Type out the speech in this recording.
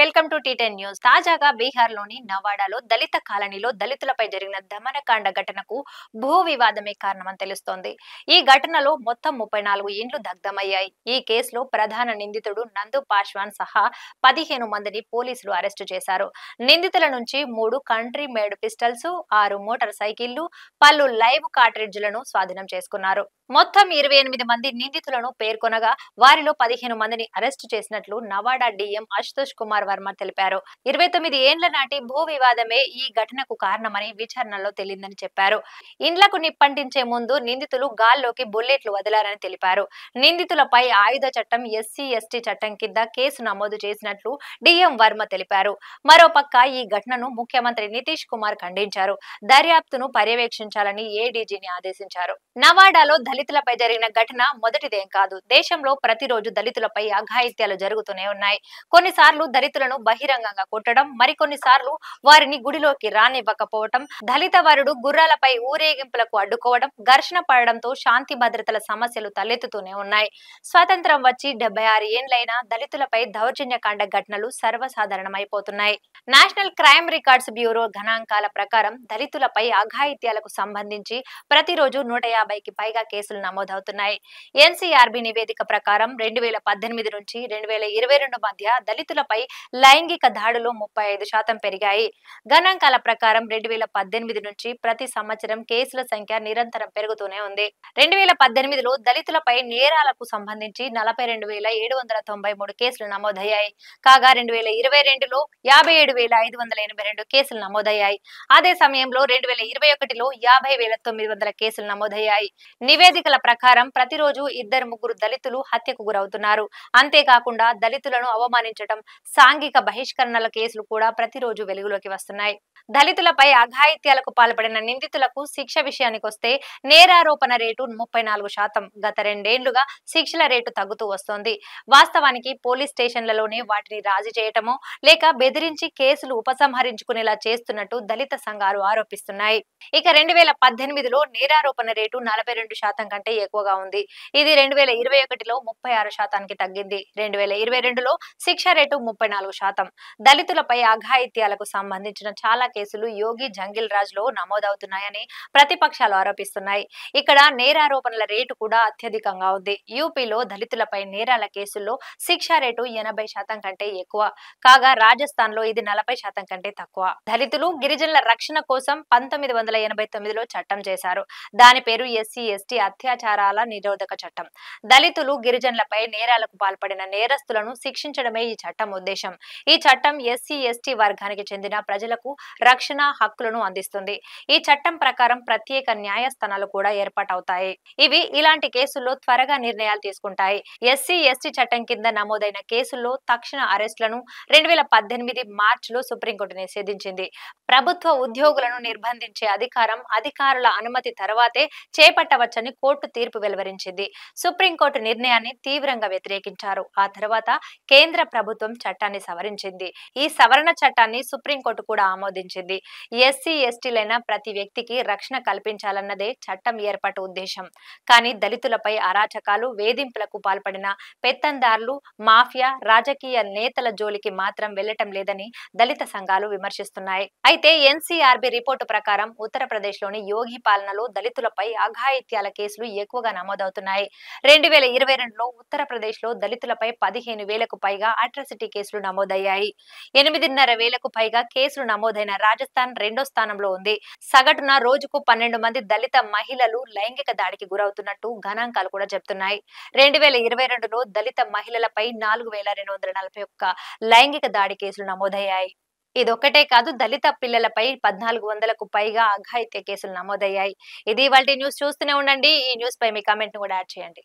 Welcome to టీ10 news. తాజాగా బీహార్లోని నవాడాలో దళిత కాలనీలో దళితులపై జరిగిన దమనకాండ ఘటనకు భూ వివాదమే కారణమని తెలుస్తోంది. ఈ ఘటనలో మొత్తం 34 ఇండ్లు దగ్ధమయ్యాయి. ఈ కేసులో ప్రధాన నిందితుడు నందు పాశ్వాన్ సహా 15 మందిని పోలీసులు అరెస్టు చేశారు. నిందితుల నుంచి 3 కంట్రీ మేడ్ పిస్టల్స్, 6 మోటార్ సైకిళ్లు, పలు లైవ్ కార్ట్రిడ్జ్లను స్వాధీనం చేసుకున్నారు. మొత్తం 28 మంది నిందితులను పేర్కొనగా వారిలో 15 మందిని అరెస్టు చేసినట్లు నవాడా డీఎం అశుతోష్ కుమార్ వర్మ తెలిపారు. 29 ఏండ్ల నాటి భూ వివాదమే ఈ ఘటనకు కారణమని విచారణలో తేలిందని చెప్పారు. ఇండ్లకు నిప్పంటించే ముందు నిందితులు గాల్లోకి బుల్లెట్లు వదిలారని తెలిపారు. నిందితులపై ఆయుధ చట్టం, ఎస్సీ/ఎస్టీ చట్టం కింద కేసు నమోదు చేసినట్లు డీఎం వర్మ తెలిపారు. మరోపక్క ఈ ఘటనను ముఖ్యమంత్రి నితీష్ కుమార్ ఖండించారు. దర్యాప్తును పర్యవేక్షించాలని ఏడీజీని ఆదేశించారు. నవాడాలో దళితులపై జరిగిన ఘటన మొదటిదేం కాదు. దేశంలో ప్రతిరోజు దళితులపై అఘాయిత్యాలు జరుగుతూనే ఉన్నాయి. కొన్నిసార్లు దళితులను బహిరంగంగా కొట్టడం, మరికొన్నిసార్లు వారిని గుడిలోకి రానివ్వకపోవడం, దళిత వరుడు గుర్రాలపై ఊరేగింపులకు అడ్డుకోవడం, ఘర్షణ పడడంతో శాంతి భద్రతల సమస్యలు తలెత్తుతూనే ఉన్నాయి. స్వాతంత్రం వచ్చి 76 ఏండ్లైనా దళితులపై దౌర్జన్యకాండ ఘటనలు సర్వసాధారణమైపోతున్నాయి. నేషనల్ క్రైమ్ రికార్డ్స్ బ్యూరో గణాంకాల ప్రకారం దళితులపై అఘాయిత్యాలకు సంబంధించి ప్రతిరోజు 150కి పైగా కేసులు నమోదవుతున్నాయి. ఎన్సీఆర్బీ నివేదిక ప్రకారం 2018 నుంచి 2022 మధ్య దళితులపై లైంగిక దాడులు 35% పెరిగాయి. గణాంకాల ప్రకారం 2018 నుంచి ప్రతి సంవత్సరం కేసుల సంఖ్య నిరంతరం పెరుగుతూనే ఉంది. 2018లో దళితులపై నేరాలకు సంబంధించి 42,793 కేసులు నమోదయ్యాయి. కాగా 2022లో 57,582 కేసులు నమోదయ్యాయి. అదే సమయంలో 2021లో 50,900 కేసులు నమోదయ్యాయి. నివేదికల ప్రకారం ప్రతిరోజు 2-3 దళితులు హత్యకు గురవుతున్నారు. అంతేకాకుండా దళితులను అవమానించడం, సాంఘిక బహిష్కరణల కేసులు కూడా ప్రతిరోజు వెలుగులోకి వస్తున్నాయి. దళితులపై అఘాయిత్యాలకు పాల్పడిన నిందితులకు శిక్ష విషయానికొస్తే నేరారోపణ రేటు 34%. గత 2 ఏండ్లుగా శిక్షల రేటు తగ్గుతూ వస్తోంది. వాస్తవానికి పోలీస్ స్టేషన్లలోనే వాటిని రాజీ చేయటమో లేక బెదిరించి కేసులు ఉపసంహరించుకునేలా చేస్తున్నట్టు దళిత సంఘాలు ఆరోపిస్తున్నాయి. ఇక 2018లో నేరారోపణ రేటు 42% కంటే ఎక్కువగా ఉంది. ఇది 2021లో 36%కి తగ్గింది. 2022లో శిక్ష రేటు 34%. దళితులపై అఘాయిత్యాలకు సంబంధించిన చాలా కేసులు యోగి జంగిల్ రాజ్ లో నమోదవుతున్నాయని ప్రతిపక్షాలు ఆరోపిస్తున్నాయి. ఇక్కడ నేరారోపణల రేటు కూడా అత్యధికంగా ఉంది. యూపీలో దళితులపై నేరాల కేసుల్లో శిక్ష రేటు 80% కంటే ఎక్కువ. కాగా రాజస్థాన్ లో ఇది 40% కంటే తక్కువ. దళితులు, గిరిజనుల రక్షణ కోసం 1989లో చట్టం చేశారు. దాని పేరు ఎస్సీ/ఎస్టీ అత్యాచారాల నిరోధక చట్టం. దళితులు, గిరిజనులపై నేరాలకు పాల్పడిన నేరస్తులను శిక్షించడమే ఈ చట్టం ఉద్దేశం. ఈ చట్టం ఎస్సీ/ఎస్టీ వర్గానికి చెందిన ప్రజలకు రక్షణ హక్కులను అందిస్తుంది. ఈ చట్టం ప్రకారం ప్రత్యేక న్యాయస్థానాలు కూడా ఏర్పాటవుతాయి. ఇవి ఇలాంటి కేసుల్లో త్వరగా నిర్ణయాలు తీసుకుంటాయి. ఎస్సీ/ఎస్టీ చట్టం కింద నమోదైన కేసుల్లో తక్షణ అరెస్టులను 2018 మార్చిలో సుప్రీంకోర్టు నిషేధించింది. ప్రభుత్వ ఉద్యోగులను నిర్బంధించే అధికారం అధికారుల అనుమతి తర్వాతే చేపట్టవచ్చని కోర్టు తీర్పు వెలువరించింది. సుప్రీంకోర్టు నిర్ణయాన్ని తీవ్రంగా వ్యతిరేకించారు. ఆ తర్వాత కేంద్ర ప్రభుత్వం చట్టాన్ని సవరించింది. ఈ సవరణ చట్టాన్ని సుప్రీంకోర్టు కూడా ఆమోదించింది. ఎస్సీ/ఎస్టీలైన ప్రతి వ్యక్తికి రక్షణ కల్పించాలన్నదే చట్టం ఏర్పాటు ఉద్దేశం. కానీ దళితులపై అరాచకాలు, వేధింపులకు పాల్పడిన పెత్తందారులు, మాఫియా, రాజకీయ నేతల జోలికి మాత్రం వెళ్లటం లేదని దళిత సంఘాలు విమర్శిస్తున్నాయి. అయితే ఎన్సీఆర్బీ రిపోర్టు ప్రకారం ఉత్తరప్రదేశ్ లోని యోగి పాలనలో దళితులపై అఘాయిత్యాల కేసులు ఎక్కువగా నమోదవుతున్నాయి. 2022లో ఉత్తరప్రదేశ్ లో దళితులపై 15,000కు పైగా అట్రాసిటీ కేసులు నమోదయ్యాయి. 8,500కు పైగా కేసులు నమోదైన రాజస్థాన్ 2వ స్థానంలో ఉంది. సగటున రోజుకు 12 మంది దళిత మహిళలు లైంగిక దాడికి గురవుతున్నట్టు గణాంకాలు కూడా చెప్తున్నాయి. 2022లో దళిత మహిళలపై 4,241 లైంగిక దాడి కేసులు నమోదయ్యాయి. ఇదొక్కటే కాదు, దళిత పిల్లలపై 1,400కు పైగా అఘాయిత్య కేసులు నమోదయ్యాయి. ఇది ఇవాల్టి న్యూస్. చూస్తూనే ఉండండి. ఈ న్యూస్ పై మీ కామెంట్ ను కూడా యాడ్ చేయండి.